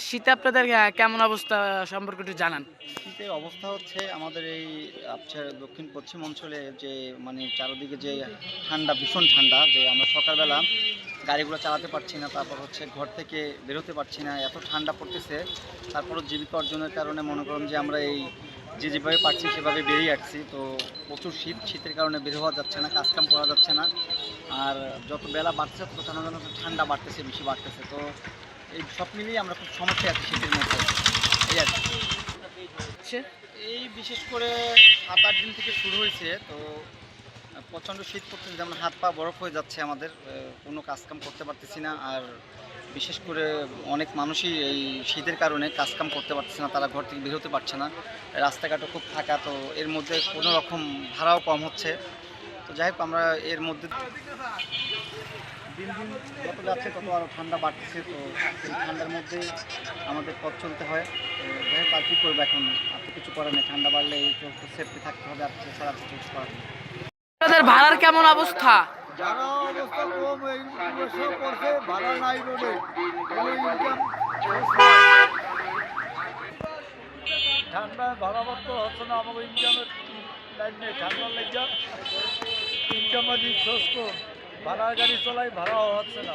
শীতে আপনাদের কেমন অবস্থা সম্পর্কে একটু জানান। শীতের অবস্থা হচ্ছে আমাদের এই আপনার দক্ষিণ পশ্চিম অঞ্চলে যে মানে চারদিকে যে ঠান্ডা, ভীষণ ঠান্ডা, যে আমরা সকালবেলা গাড়িগুলো চালাতে পারছি না, তারপর হচ্ছে ঘর থেকে বেরোতে পারছি না, এত ঠান্ডা পড়তেছে। তারপরও জীবিকা অর্জনের কারণে মনে করুন যে আমরা এই যেভাবে পারছি সেভাবে বেরিয়ে আসছি। তো প্রচুর শীতের কারণে বের হওয়া যাচ্ছে না, কাজকাম করা যাচ্ছে না। আর যত বেলা বাড়ছে তত যেন যেন ঠান্ডা বাড়তেছে, বেশি বাড়তেছে। তো এই সব মিলিয়ে আমরা খুব সমস্যায় আছি শীতের মধ্যে, এই আর কি। হচ্ছে এই বিশেষ করে ৭-৮ দিন থেকে শুরু হয়েছে। তো প্রচণ্ড শীত পড়তেছে, যেমন হাত পা বরফ হয়ে যাচ্ছে আমাদের, কোনো কাজকাম করতে পারতেছি না। আর বিশেষ করে অনেক মানুষই এই শীতের কারণে কাজকাম করতে পারতেছে না, তারা ঘর থেকে বের হতে পারছে না। রাস্তাঘাটও খুব ফাঁকা, তো এর মধ্যে কোনো রকম ভাড়াও কম হচ্ছে। তো যাই হোক, আমরা এর মধ্যে দিন দিন যত যাচ্ছে তত আরও ঠান্ডা বাড়তেছে। তো এই ঠান্ডার মধ্যে আমাদের পথ চলতে হয়। তো যাই হোক, আর কী করবো এখন, আর তো কিছু করার নেই। ঠান্ডা বাড়লে এই তো সেফটি থাকতে হবে, আর ছাড়া কিছু করার নেই। আপনাদের ভাড়ার কেমন অবস্থা? ভাড়া অবস্থা কম, এই বছর পড়ছে ভাড়া নাই রোডে, কোনো ইনকাম ঠান্ডায় ভাড়া পড়তে হচ্ছে না, আমাকে ইনকামের লাইন নেই। ঠান্ডার লেগে ইনকাম সোর্স কম, ভাড়া গাড়ি চলাই, ভাড়াও হচ্ছে না।